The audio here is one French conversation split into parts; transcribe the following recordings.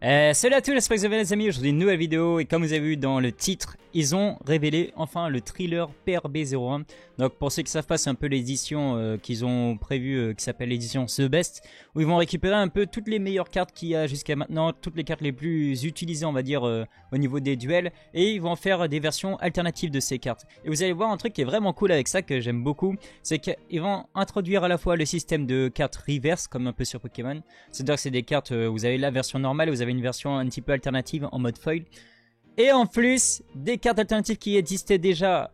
Salut à tous, j'espère que vous allez bien les amis. Aujourd'hui une nouvelle vidéo et comme vous avez vu dans le titre, ils ont révélé enfin le thriller PRB01. Donc pour ceux qui ne savent pas, c'est un peu l'édition qu'ils ont prévue qui s'appelle l'édition The Best, où ils vont récupérer un peu toutes les meilleures cartes qu'il y a jusqu'à maintenant, toutes les cartes les plus utilisées on va dire au niveau des duels, et ils vont faire des versions alternatives de ces cartes. Et vous allez voir un truc qui est vraiment cool avec ça, que j'aime beaucoup, c'est qu'ils vont introduire à la fois le système de cartes reverse comme un peu sur Pokémon. C'est-à-dire que c'est des cartes, vous avez la version normale, vous avez une version un petit peu alternative en mode foil. Et en plus, des cartes alternatives qui existaient déjà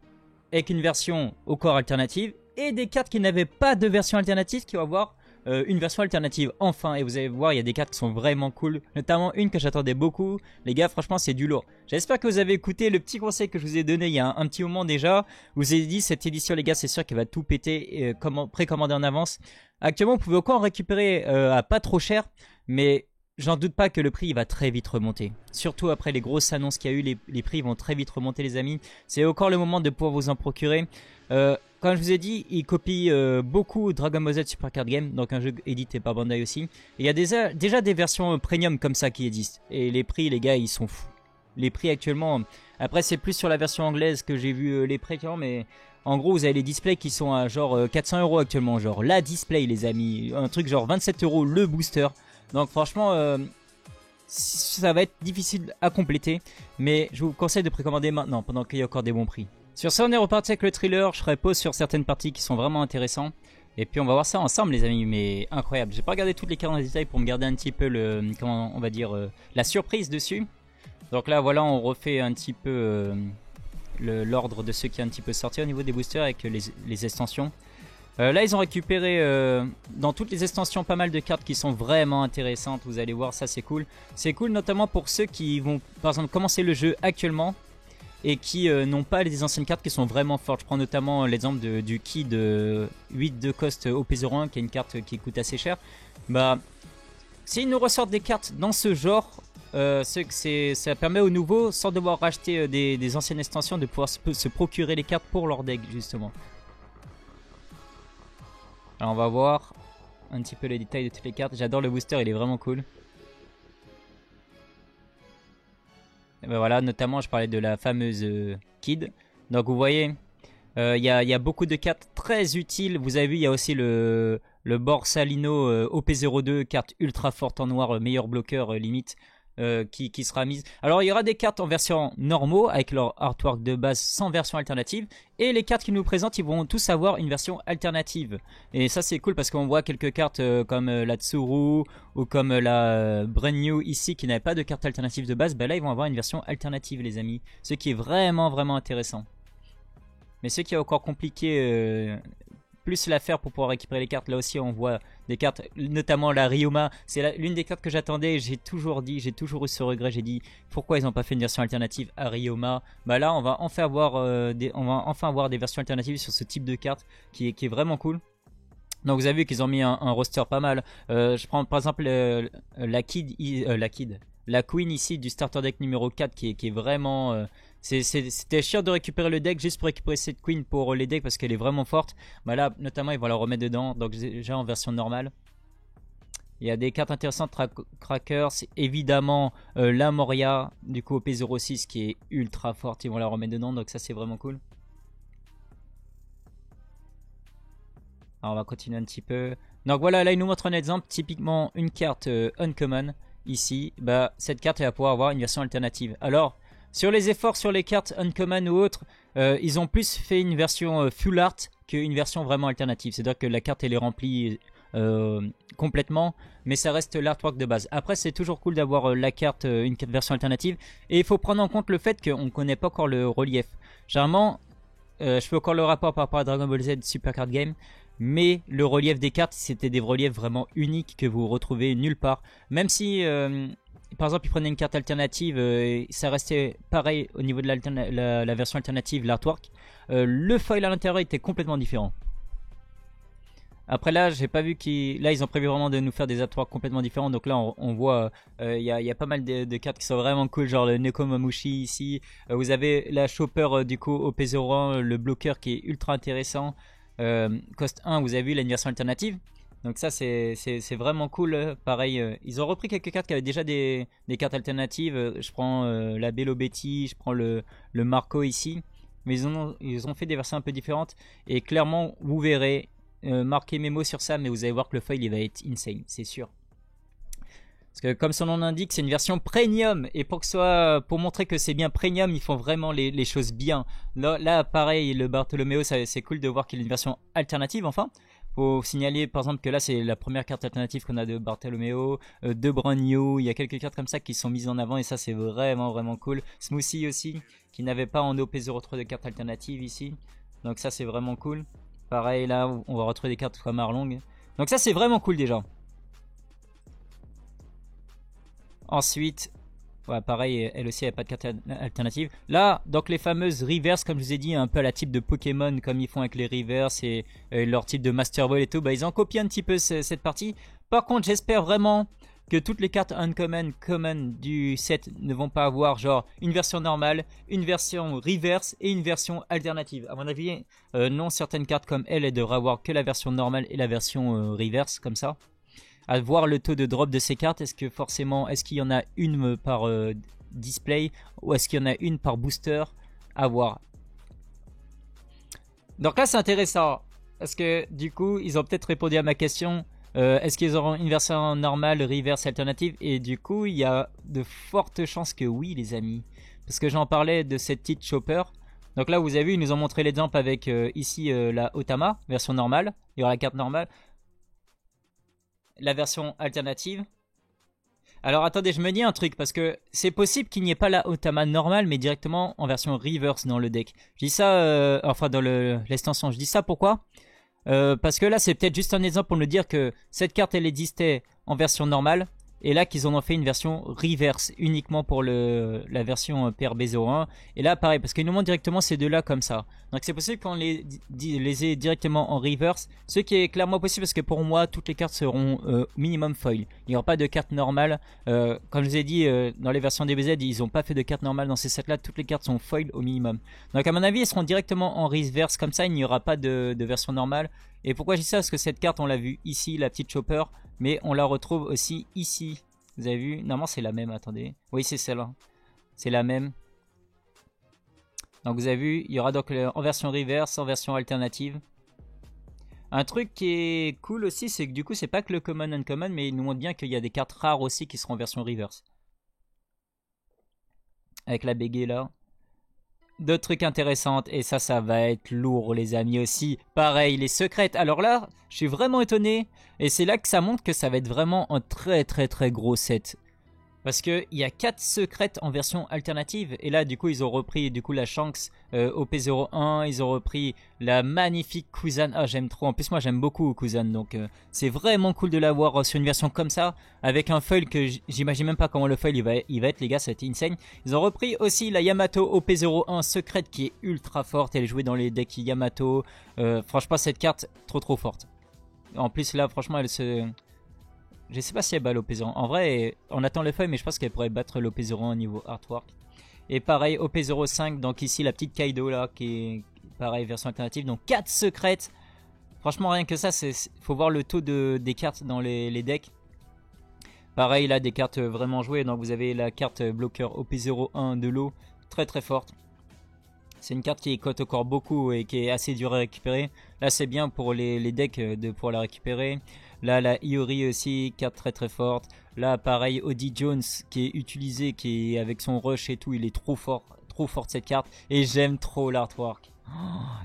avec une version au corps alternative. Et des cartes qui n'avaient pas de version alternative qui vont avoir une version alternative enfin. Et vous allez voir, il y a des cartes qui sont vraiment cool. Notamment une que j'attendais beaucoup. Les gars, franchement, c'est du lourd. J'espère que vous avez écouté le petit conseil que je vous ai donné il y a un petit moment déjà. Je vous ai dit, cette édition, les gars, c'est sûr qu'elle va tout péter, précommandée en avance. Actuellement, vous pouvez encore en récupérer à pas trop cher. Mais j'en doute pas que le prix il va très vite remonter. Surtout après les grosses annonces qu'il y a eu, les prix vont très vite remonter les amis. C'est encore le moment de pouvoir vous en procurer. Comme je vous ai dit, il copie beaucoup Dragon Ball Z Super Card Game, donc un jeu édité par Bandai aussi. Et il y a déjà des versions premium comme ça qui existent. Et les prix les gars ils sont fous. Les prix actuellement, après c'est plus sur la version anglaise que j'ai vu les prix actuellement, mais en gros vous avez les displays qui sont à genre 400 € actuellement. Genre la display les amis, un truc genre 27 € le booster. Donc franchement, ça va être difficile à compléter, mais je vous conseille de précommander maintenant, pendant qu'il y a encore des bons prix. Sur ça, on est reparti avec le thriller, je ferai pause sur certaines parties qui sont vraiment intéressantes. Et puis on va voir ça ensemble les amis, mais incroyable. J'ai pas regardé toutes les cartes en détail pour me garder un petit peu le, comment on va dire, la surprise dessus. Donc là voilà, on refait un petit peu l'ordre de ceux qui ont un petit peu sorti au niveau des boosters avec les extensions. Là ils ont récupéré dans toutes les extensions pas mal de cartes qui sont vraiment intéressantes. Vous allez voir, ça c'est cool. C'est cool notamment pour ceux qui vont par exemple commencer le jeu actuellement et qui n'ont pas les anciennes cartes qui sont vraiment fortes. Je prends notamment l'exemple du Kid 8 de cost OP01 qui est une carte qui coûte assez cher. Bah, s'ils nous ressortent des cartes dans ce genre, ça permet aux nouveaux, sans devoir racheter des anciennes extensions, de pouvoir se procurer les cartes pour leur deck justement. Alors on va voir un petit peu les détails de toutes les cartes. J'adore le booster, il est vraiment cool. Et ben voilà, notamment je parlais de la fameuse Kid. Donc vous voyez, il y a beaucoup de cartes très utiles. Vous avez vu, il y a aussi le Borsalino OP02, carte ultra forte en noir, meilleur bloqueur limite. Qui sera mise. Alors il y aura des cartes en version normaux avec leur artwork de base sans version alternative, et les cartes qu'ils nous présentent ils vont tous avoir une version alternative, et ça c'est cool parce qu'on voit quelques cartes comme la Tsuru ou comme la Brand New ici qui n'avaient pas de carte alternative de base. Ben là ils vont avoir une version alternative les amis, ce qui est vraiment intéressant. Mais ce qui est encore compliqué, plus l'affaire pour pouvoir récupérer les cartes, là aussi on voit des cartes, notamment la Ryoma, c'est l'une des cartes que j'attendais. J'ai toujours eu ce regret, j'ai dit pourquoi ils n'ont pas fait une version alternative à Ryoma. Bah là on va enfin avoir, des versions alternatives sur ce type de carte qui est vraiment cool. Donc vous avez vu qu'ils ont mis un roster pas mal. Je prends par exemple la Queen ici du starter deck numéro 4 qui est vraiment... C'était chiant de récupérer le deck juste pour récupérer cette Queen pour les decks parce qu'elle est vraiment forte. Bah là notamment ils vont la remettre dedans, donc déjà en version normale. Il y a des cartes intéressantes, Crackers, évidemment la Moria du coup OP06 qui est ultra forte, ils vont la remettre dedans, donc ça c'est vraiment cool. Alors on va continuer un petit peu. Donc voilà, là il nous montre un exemple, typiquement une carte uncommon ici. Bah cette carte elle va pouvoir avoir une version alternative. Alors sur les efforts sur les cartes uncommon ou autres, ils ont plus fait une version full art qu'une version vraiment alternative. C'est-à-dire que la carte elle est remplie complètement, mais ça reste l'artwork de base. Après c'est toujours cool d'avoir la carte, une version alternative, et il faut prendre en compte le fait qu'on ne connaît pas encore le relief. Généralement, je fais encore le rapport par rapport à Dragon Ball Z Super Card Game, mais le relief des cartes c'était des reliefs vraiment uniques que vous retrouvez nulle part. Même si... par exemple, ils prenaient une carte alternative, ça restait pareil au niveau de la version alternative, l'artwork. Le foil à l'intérieur était complètement différent. Après là, j'ai pas vu là ils ont prévu vraiment de nous faire des artworks complètement différents. Donc là, on voit, il y a pas mal de cartes qui sont vraiment cool, genre le Nekomamushi ici. Vous avez la Chopper du coup OP01, le bloqueur qui est ultra intéressant. Cost 1, vous avez vu, il a une version alternative. Donc ça c'est vraiment cool. Pareil, ils ont repris quelques cartes qui avaient déjà des cartes alternatives. Je prends la Bello Betty, je prends le Marco ici. Mais ils ont fait des versions un peu différentes. Et clairement, vous verrez, marquez mes mots sur ça, mais vous allez voir que le foil il va être insane, c'est sûr. Parce que comme son nom l'indique, c'est une version premium. Et pour montrer que c'est bien premium, ils font vraiment les choses bien. Là, pareil, le Bartolomeo, c'est cool de voir qu'il y a une version alternative enfin. Faut signaler par exemple que là c'est la première carte alternative qu'on a de Bartolomeo, de Brogno, il y a quelques cartes comme ça qui sont mises en avant et ça c'est vraiment cool. Smoothie aussi, qui n'avait pas en OP03 de cartes alternatives ici. Donc ça c'est vraiment cool. Pareil là, on va retrouver des cartes comme Arlong. Donc ça c'est vraiment cool déjà. Ensuite, ouais, pareil, elle aussi, elle n'a pas de carte alternative. Là, donc les fameuses reverse, comme je vous ai dit, un peu à la type de Pokémon, comme ils font avec les reverse et leur type de Master Ball et tout, bah, ils ont copié un petit peu cette partie. Par contre, j'espère vraiment que toutes les cartes uncommon, common du set ne vont pas avoir genre une version normale, une version reverse et une version alternative. À mon avis, non, certaines cartes comme elle devraient avoir que la version normale et la version reverse, comme ça. À voir le taux de drop de ces cartes, est-ce qu'il y en a une par display ou est-ce qu'il y en a une par booster? À voir. Donc là c'est intéressant parce que du coup ils ont peut-être répondu à ma question, est-ce qu'ils auront une version normale, reverse, alternative? Et du coup il y a de fortes chances que oui les amis, parce que j'en parlais de cette petite chopper. Donc là vous avez vu, ils nous ont montré l'exemple avec ici la Otama version normale, il y aura la carte normale, la version alternative. Alors attendez, je me dis un truc, parce que c'est possible qu'il n'y ait pas la Otama normale, mais directement en version reverse dans le deck. Je dis ça, enfin dans l'extension, je dis ça pourquoi parce que là c'est peut-être juste un exemple pour nous dire que cette carte elle existait en version normale, et là qu'ils en ont fait une version reverse uniquement pour la version PRB01. Et là pareil, parce qu'ils nous montrent directement ces deux là comme ça. Donc c'est possible qu'on les ait directement en reverse, ce qui est clairement possible parce que pour moi toutes les cartes seront minimum foil. Il n'y aura pas de carte normale. Comme je vous ai dit, dans les versions DBZ ils n'ont pas fait de carte normale dans ces sets là, toutes les cartes sont foil au minimum. Donc à mon avis elles seront directement en reverse comme ça, il n'y aura pas de version normale. Et pourquoi je dis ça? Parce que cette carte on l'a vu ici, la petite chopper, mais on la retrouve aussi ici. Vous avez vu? Normalement c'est la même, attendez. Oui c'est celle-là. C'est la même. Donc vous avez vu, il y aura donc en version reverse, en version alternative. Un truc qui est cool aussi, c'est que du coup c'est pas que le common uncommon, mais il nous montre bien qu'il y a des cartes rares aussi qui seront en version reverse. Avec la bégaye là. D'autres trucs intéressants, et ça va être lourd les amis aussi. Pareil, les secrètes. Alors là, je suis vraiment étonné, et c'est là que ça montre que ça va être vraiment un très gros set. Parce qu'il y a 4 secrètes en version alternative. Et là, du coup, ils ont repris la Shanks OP01. Ils ont repris la magnifique Kuzan. Ah, j'aime trop. En plus, moi, j'aime beaucoup Kuzan. Donc, c'est vraiment cool de l'avoir sur une version comme ça. Avec un foil que j'imagine même pas comment le foil il va être, les gars. Ça a été insane. Ils ont repris aussi la Yamato OP01 secrète qui est ultra forte. Elle est jouée dans les decks Yamato. Franchement, cette carte, trop forte. En plus, là, franchement, elle se... Je sais pas si elle bat l'OP01. En vrai, on attend le feuille, mais je pense qu'elle pourrait battre l'OP01 au niveau artwork. Et pareil, OP05, donc ici la petite Kaido là, qui est pareil, version alternative. Donc 4 secrètes. Franchement, rien que ça, faut voir le taux des cartes dans les decks. Pareil, là, des cartes vraiment jouées. Donc vous avez la carte bloqueur OP01 de l'eau, très forte. C'est une carte qui cote encore beaucoup et qui est assez dure à récupérer. Là, c'est bien pour les decks de pouvoir la récupérer. Là, la Iori aussi, carte très forte. Là, pareil, Odie Jones qui est utilisé, qui est avec son rush et tout, il est trop forte cette carte. Et j'aime trop l'artwork.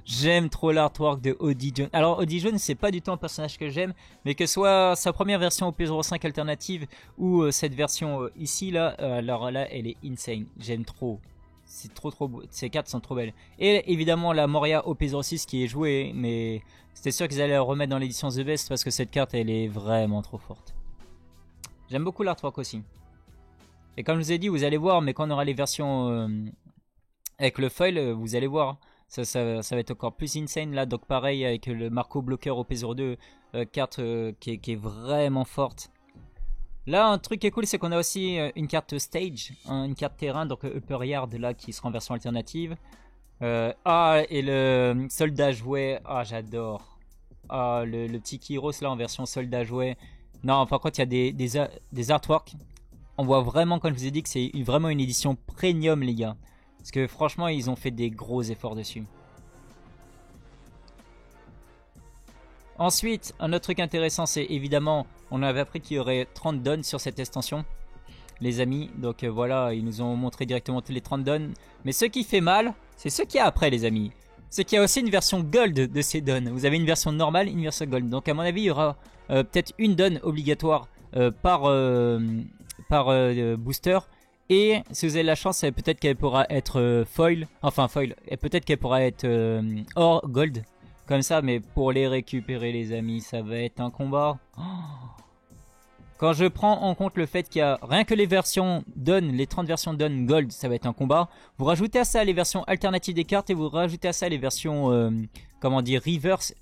J'aime trop l'artwork de Odie Jones. Alors, Odie Jones, c'est pas du tout un personnage que j'aime, mais que soit sa première version OP05 alternative ou cette version ici, là, alors là, elle est insane. J'aime trop. C'est trop beau. Ces cartes sont trop belles. Et évidemment la Moria OP06 qui est jouée, mais c'était sûr qu'ils allaient la remettre dans l'édition The Best parce que cette carte elle est vraiment trop forte. J'aime beaucoup l'artwork aussi. Et comme je vous ai dit, vous allez voir, mais quand on aura les versions avec le foil, vous allez voir. Ça va être encore plus insane là. Donc pareil avec le Marco Blocker OP02, carte qui est vraiment forte. Là, un truc qui est cool, c'est qu'on a aussi une carte stage, une carte terrain, donc Upper Yard là qui sera en version alternative. Et le soldat jouet, ah j'adore. le petit Kyros là en version soldat jouet. Non, par contre, il y a des artworks. On voit vraiment, comme je vous ai dit, que c'est vraiment une édition premium, les gars. Parce que franchement, ils ont fait des gros efforts dessus. Ensuite, un autre truc intéressant, c'est évidemment, on avait appris qu'il y aurait 30 dons sur cette extension, les amis. Donc voilà, ils nous ont montré directement tous les 30 dons. Mais ce qui fait mal, c'est ce qu'il y a après, les amis. C'est qu'il y a aussi une version gold de ces dons. Vous avez une version normale, une version gold. Donc à mon avis, il y aura peut-être une donne obligatoire par booster. Et si vous avez la chance, peut-être qu'elle pourra être foil. Enfin foil. Et peut-être qu'elle pourra être or gold. Comme ça, mais pour les récupérer, les amis, ça va être un combat. Oh. Quand je prends en compte le fait qu'il y a rien que les versions Dawn, les 30 versions Dawn Gold, ça va être un combat. Vous rajoutez à ça les versions alternatives des cartes et vous rajoutez à ça les versions, comment dire, Reverse.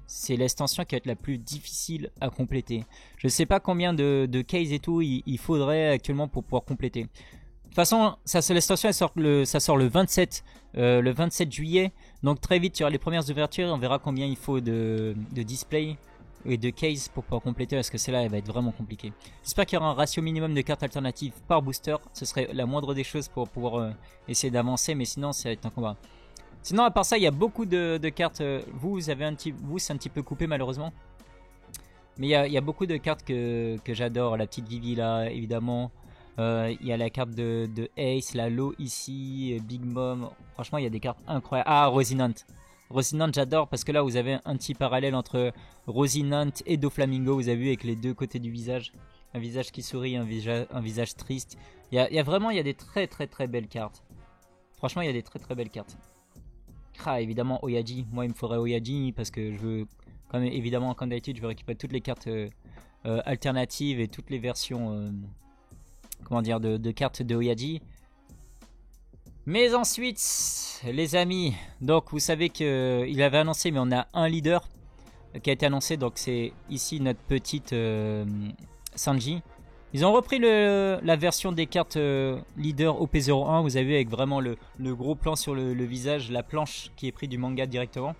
C'est l'extension qui va être la plus difficile à compléter. Je ne sais pas combien de cases et tout il faudrait actuellement pour pouvoir compléter. De toute façon, l'extension ça sort le 27 juillet. Donc très vite, il y aura les premières ouvertures. On verra combien il faut de display et de case pour pouvoir compléter. Parce que celle-là, elle va être vraiment compliquée. J'espère qu'il y aura un ratio minimum de cartes alternatives par booster. Ce serait la moindre des choses pour pouvoir essayer d'avancer. Mais sinon, ça va être un combat. Sinon, à part ça, il y a beaucoup de cartes. Vous, c'est un petit peu coupé malheureusement. Mais il y a beaucoup de cartes que j'adore. La petite Vivi là, évidemment. Il y a la carte de Ace, la Low ici, Big Mom. Franchement, il y a des cartes incroyables. Ah, Rosinant. Rosinant, j'adore parce que là, vous avez un petit parallèle entre Rosinant et Doflamingo. Vous avez vu avec les deux côtés du visage. Un visage qui sourit, un visage triste. Il y a des très très très belles cartes. Franchement, il y a des très très belles cartes. Ah, évidemment, Oyaji. Moi, il me faudrait Oyaji parce que je veux, comme évidemment, comme d'habitude, je veux récupérer toutes les cartes alternatives et toutes les versions... comment dire, de cartes de Oyaji. Mais ensuite, les amis, donc vous savez qu'il avait annoncé, mais on a un leader qui a été annoncé, donc c'est ici notre petite Sanji. Ils ont repris la version des cartes leader OP01, vous avez vu, avec vraiment le gros plan sur le visage, la planche qui est prise du manga directement.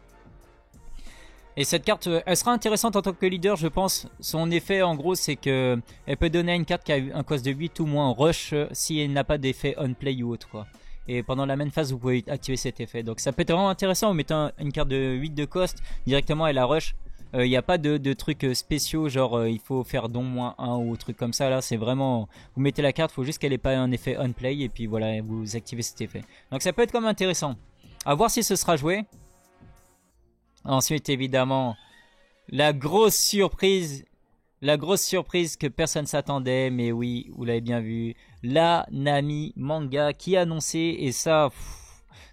Et cette carte, elle sera intéressante en tant que leader, je pense. Son effet, en gros, c'est que elle peut donner à une carte qui a un cost de 8 ou moins rush si elle n'a pas d'effet on play ou autre, quoi. Et pendant la main phase, vous pouvez activer cet effet. Donc ça peut être vraiment intéressant. Vous mettez une carte de 8 de cost, directement elle a rush. Il n'y a pas de trucs spéciaux, genre il faut faire don -1 ou truc comme ça. Là, c'est vraiment, vous mettez la carte, il faut juste qu'elle ait pas un effet on play. Et puis voilà, vous activez cet effet. Donc ça peut être quand même intéressant. À voir si ce sera joué. Ensuite, évidemment, la grosse surprise que personne s'attendait, mais oui, vous l'avez bien vu, la Nami manga qui a annoncé, et ça,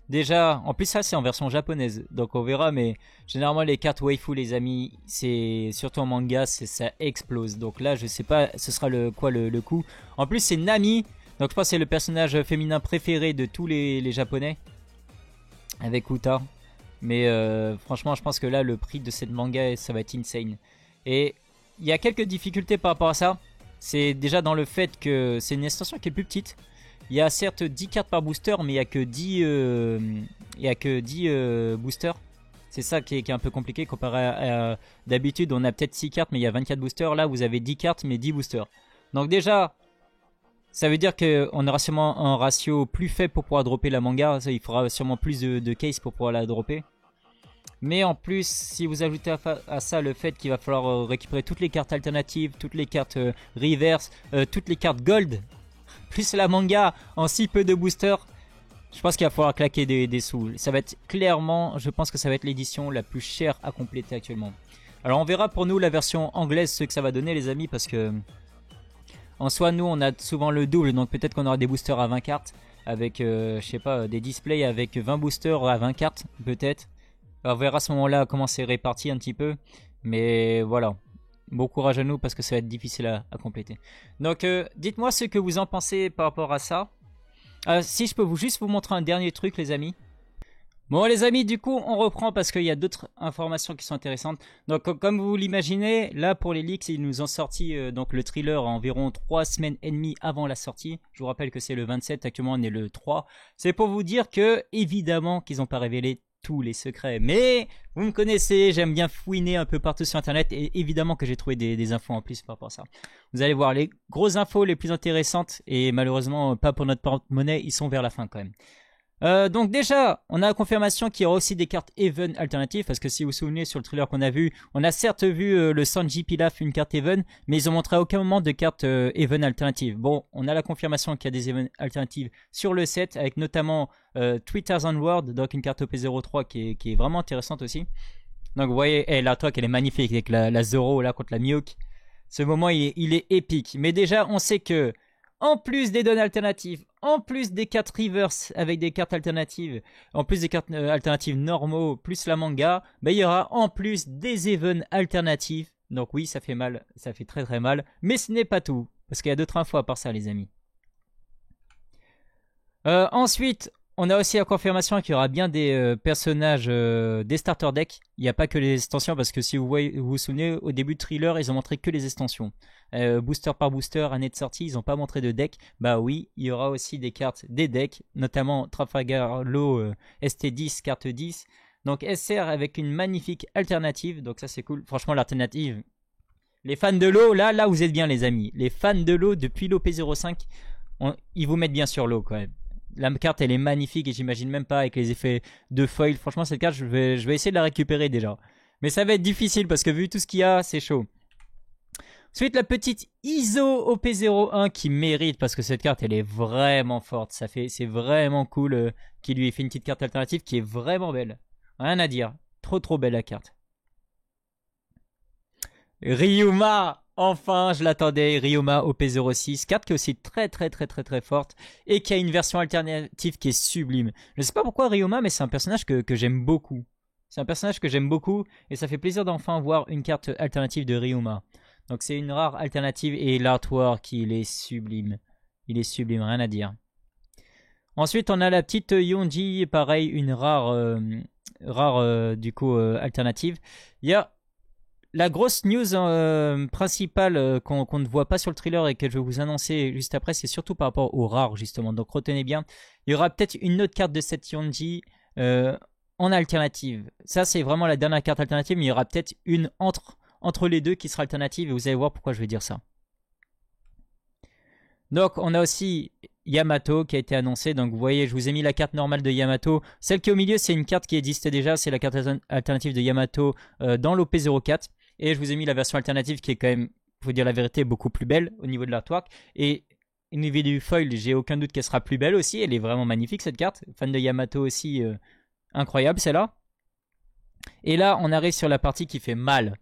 déjà, en plus ça c'est en version japonaise, donc on verra, mais généralement les cartes waifu, les amis, c'est surtout en manga, ça explose, donc là je sais pas, ce sera le coup. En plus c'est Nami, donc je pense que c'est le personnage féminin préféré de tous les japonais, avec Uta. Mais franchement, je pense que là, le prix de cette manga, ça va être insane. Et il y a quelques difficultés par rapport à ça. C'est déjà dans le fait que c'est une extension qui est plus petite. Il y a certes 10 cartes par booster, mais il n'y a que 10, boosters. C'est ça qui est un peu compliqué comparé à d'habitude. On a peut-être 6 cartes, mais il y a 24 boosters. Là, vous avez 10 cartes, mais 10 boosters. Donc déjà... ça veut dire qu'on aura sûrement un ratio plus faible pour pouvoir dropper la manga. Il faudra sûrement plus de cases pour pouvoir la dropper. Mais en plus, si vous ajoutez à ça le fait qu'il va falloir récupérer toutes les cartes alternatives, toutes les cartes reverse, toutes les cartes gold, plus la manga en si peu de boosters, je pense qu'il va falloir claquer des sous. Ça va être clairement, je pense que ça va être l'édition la plus chère à compléter actuellement. Alors on verra pour nous la version anglaise ce que ça va donner, les amis, parce que... en soi, nous, on a souvent le double, donc peut-être qu'on aura des boosters à 20 cartes, avec, je sais pas, des displays avec 20 boosters à 20 cartes, peut-être. On verra à ce moment-là comment c'est réparti un petit peu, mais voilà. Bon courage à nous, parce que ça va être difficile à compléter. Donc, dites-moi ce que vous en pensez par rapport à ça. Si je peux juste vous montrer un dernier truc, les amis. Bon les amis, du coup on reprend parce qu'il y a d'autres informations qui sont intéressantes. Donc comme vous l'imaginez, là pour les leaks ils nous ont sorti donc le thriller environ 3 semaines et demie avant la sortie. Je vous rappelle que c'est le 27, actuellement on est le 3. C'est pour vous dire que évidemment qu'ils n'ont pas révélé tous les secrets. Mais vous me connaissez, j'aime bien fouiner un peu partout sur internet et évidemment que j'ai trouvé des infos en plus par rapport à ça. Vous allez voir les grosses infos les plus intéressantes et malheureusement pas pour notre porte-monnaie, ils sont vers la fin quand même. Donc déjà, on a la confirmation qu'il y aura aussi des cartes Even alternatives, parce que si vous vous souvenez sur le trailer qu'on a vu, on a certes vu le Sanji Pilaf une carte Even, mais ils ont montré à aucun moment de carte Even alternative. Bon, on a la confirmation qu'il y a des Even alternatives sur le set, avec notamment Twitter's Onward, donc une carte OP03 qui est vraiment intéressante aussi. Donc vous voyez, la toque elle est magnifique avec la Zoro là contre la Mihawk. Ce moment il est épique, mais déjà on sait que en plus des données alternatives, en plus des cartes reverse avec des cartes alternatives, en plus des cartes alternatives normaux, plus la manga, bah, il y aura en plus des events alternatives. Donc oui, ça fait mal, ça fait très très mal, mais ce n'est pas tout, parce qu'il y a d'autres infos à part ça les amis. Ensuite, on a aussi la confirmation qu'il y aura bien des personnages des starter decks. Il n'y a pas que les extensions, parce que si vous vous souvenez, au début de Thriller, ils ont montré que les extensions. Booster par booster, année de sortie, ils n'ont pas montré de deck. Bah oui, il y aura aussi des cartes des decks, notamment Trafalgar Law ST10, carte 10. Donc SR avec une magnifique alternative, donc ça c'est cool. Franchement, l'alternative, les fans de l'eau, là vous êtes bien les amis. Les fans de l'eau depuis l'OP05, ils vous mettent bien sur l'eau quand même. La carte elle est magnifique et j'imagine même pas avec les effets de foil. Franchement cette carte je vais essayer de la récupérer déjà. Mais ça va être difficile parce que vu tout ce qu'il y a c'est chaud. Ensuite la petite ISO OP01 qui mérite parce que cette carte elle est vraiment forte. C'est vraiment cool qu'il lui ait fait une petite carte alternative qui est vraiment belle. Rien à dire. Trop belle la carte. Ryuma! Enfin, je l'attendais, Ryuma OP06, carte qui est aussi très forte et qui a une version alternative qui est sublime. Je ne sais pas pourquoi Ryuma, mais c'est un personnage que j'aime beaucoup. C'est un personnage que j'aime beaucoup et ça fait plaisir d'enfin voir une carte alternative de Ryuma. Donc c'est une rare alternative et l'artwork, il est sublime. Il est sublime, rien à dire. Ensuite, on a la petite Yonji, pareil, une rare alternative. Il y a la grosse news principale qu'on ne voit pas sur le trailer et que je vais vous annoncer juste après, c'est surtout par rapport aux rares justement. Donc retenez bien, il y aura peut-être une autre carte de cette Yonji en alternative. Ça c'est vraiment la dernière carte alternative, mais il y aura peut-être une entre les deux qui sera alternative et vous allez voir pourquoi je vais dire ça. Donc on a aussi Yamato qui a été annoncé. Donc vous voyez, je vous ai mis la carte normale de Yamato. Celle qui est au milieu, c'est une carte qui existe déjà. C'est la carte alternative de Yamato dans l'OP04. Et je vous ai mis la version alternative qui est quand même, pour vous dire la vérité, beaucoup plus belle au niveau de l'artwork. Et au niveau du foil, j'ai aucun doute qu'elle sera plus belle aussi. Elle est vraiment magnifique cette carte. Fan de Yamato aussi, incroyable celle-là. Et là, on arrive sur la partie qui fait mal.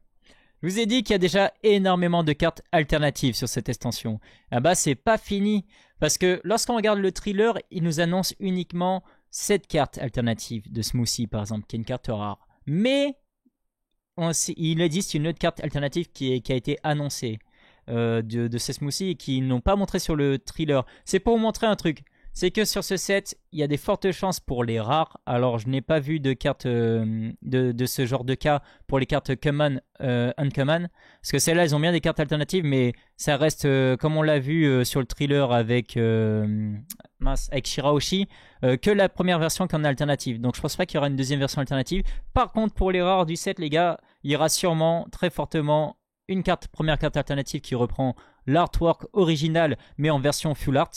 Je vous ai dit qu'il y a déjà énormément de cartes alternatives sur cette extension. Ah bah c'est pas fini, parce que lorsqu'on regarde le thriller, il nous annonce uniquement cette carte alternative de Smoothie par exemple, qui est une carte rare. Mais il existe une autre carte alternative qui a été annoncée de ces Smoothies et qui n'ont pas montré sur le thriller. C'est pour vous montrer un truc. C'est que sur ce set, il y a des fortes chances pour les rares. Alors, je n'ai pas vu de carte de ce genre de cas pour les cartes Common, Uncommon. Parce que celles-là, elles ont bien des cartes alternatives, mais ça reste, comme on l'a vu sur le thriller avec Shirahoshi, que la première version qui en est alternative. Donc, je pense pas qu'il y aura une deuxième version alternative. Par contre, pour les rares du set, les gars, il y aura sûrement, très fortement, une première carte alternative qui reprend l'artwork original, mais en version full art.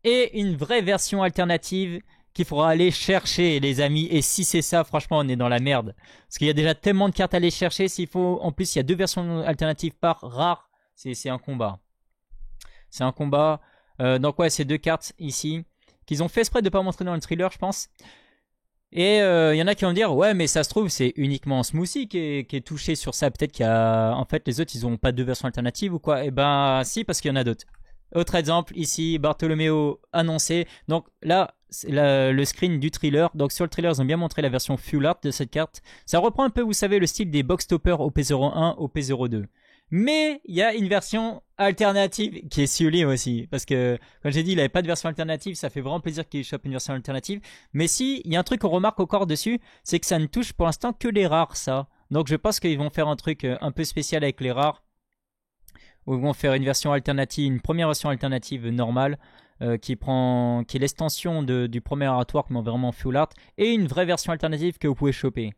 Et une vraie version alternative qu'il faudra aller chercher les amis. Et si c'est ça, franchement on est dans la merde. Parce qu'il y a déjà tellement de cartes à aller chercher. S'il faut, en plus il y a 2 versions alternatives par rare. C'est un combat. C'est un combat. Donc ouais, ces 2 cartes ici qu'ils ont fait exprès de ne pas montrer dans le thriller je pense. Et y en a qui vont dire ouais mais ça se trouve c'est uniquement Smoothie qui est touché sur ça. Peut-être qu'il y a... En fait les autres ils n'ont pas 2 versions alternatives ou quoi. Et ben si, parce qu'il y en a d'autres. Autre exemple, ici, Bartolomeo annoncé. Donc là, c'est le screen du thriller. Donc sur le thriller, ils ont bien montré la version full art de cette carte. Ça reprend un peu, vous savez, le style des box toppers OP01, OP02. Mais il y a une version alternative qui est sublime aussi. Parce que, comme j'ai dit, il n'avait pas de version alternative. Ça fait vraiment plaisir qu'il chope une version alternative. Mais si, il y a un truc qu'on remarque encore dessus, c'est que ça ne touche pour l'instant que les rares, ça. Donc je pense qu'ils vont faire un truc un peu spécial avec les rares. Où ils vont faire une version alternative, une première version alternative normale qui est l'extension du premier artwork, mais vraiment full art, et une vraie version alternative que vous pouvez choper.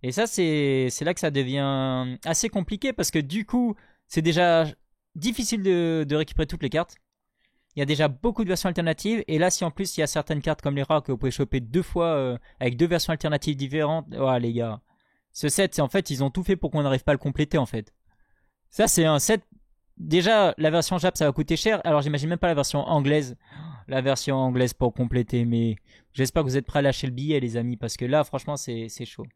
Et ça, c'est là que ça devient assez compliqué, parce que du coup, c'est déjà difficile de récupérer toutes les cartes. Il y a déjà beaucoup de versions alternatives, et là, si en plus il y a certaines cartes comme les rares que vous pouvez choper 2 fois avec 2 versions alternatives différentes, oh les gars, ce set, en fait, ils ont tout fait pour qu'on n'arrive pas à le compléter en fait. Ça, c'est un set. Déjà, la version Jap, ça va coûter cher. Alors, j'imagine même pas la version anglaise. La version anglaise pour compléter. Mais j'espère que vous êtes prêts à lâcher le billet, les amis. Parce que là, franchement, c'est chaud.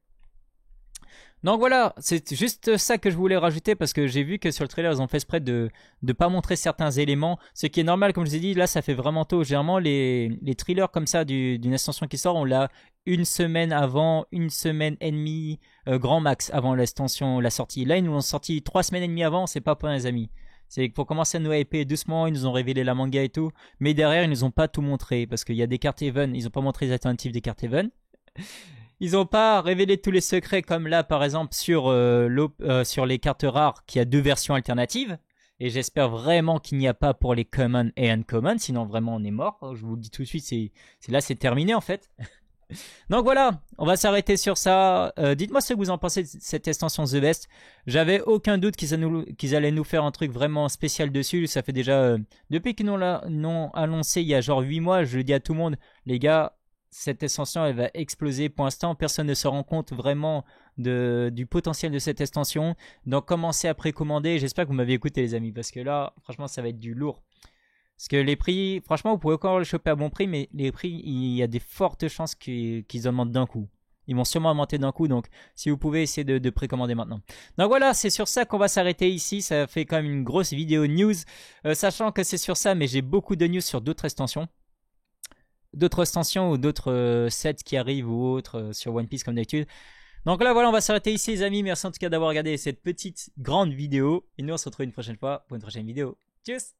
Donc voilà, c'est juste ça que je voulais rajouter. Parce que j'ai vu que sur le trailer, ils ont fait exprès de ne pas montrer certains éléments. Ce qui est normal, comme je vous ai dit. Là, ça fait vraiment tôt. Généralement, les trailers comme ça d'une extension qui sort, on l'a une semaine avant, une semaine et demie, grand max avant l'extension, la sortie. Là, ils nous l'ont sorti 3 semaines et demie avant. C'est pas pour les amis. C'est pour commencer à nous hyper doucement, ils nous ont révélé la manga et tout. Mais derrière, ils nous ont pas tout montré. Parce qu'il y a des cartes Even, ils ont pas montré les alternatives des cartes Even. Ils ont pas révélé tous les secrets comme là, par exemple, sur les cartes rares, qui a 2 versions alternatives. Et j'espère vraiment qu'il n'y a pas pour les Common et Uncommon. Sinon, vraiment, on est mort. Je vous le dis tout de suite, c'est terminé en fait. Donc voilà, on va s'arrêter sur ça. Dites-moi ce que vous en pensez de cette extension The Best. J'avais aucun doute qu'ils allaient nous faire un truc vraiment spécial dessus. Ça fait déjà, depuis qu'ils l'ont annoncé il y a genre 8 mois, je le dis à tout le monde, les gars, cette extension elle va exploser. Pour l'instant, personne ne se rend compte vraiment du potentiel de cette extension. Donc commencez à précommander. J'espère que vous m'avez écouté les amis, parce que là, franchement, ça va être du lourd. Parce que les prix, franchement, vous pouvez encore le choper à bon prix, mais les prix, il y a des fortes chances qu'ils augmentent d'un coup. Ils vont sûrement augmenter d'un coup, donc si vous pouvez essayer de précommander maintenant. Donc voilà, c'est sur ça qu'on va s'arrêter ici. Ça fait quand même une grosse vidéo news, sachant que c'est sur ça, mais j'ai beaucoup de news sur d'autres extensions. D'autres extensions ou d'autres sets qui arrivent ou autres sur One Piece comme d'habitude. Donc là, voilà, on va s'arrêter ici les amis. Merci en tout cas d'avoir regardé cette petite grande vidéo. Et nous, on se retrouve une prochaine fois pour une prochaine vidéo. Tchuss!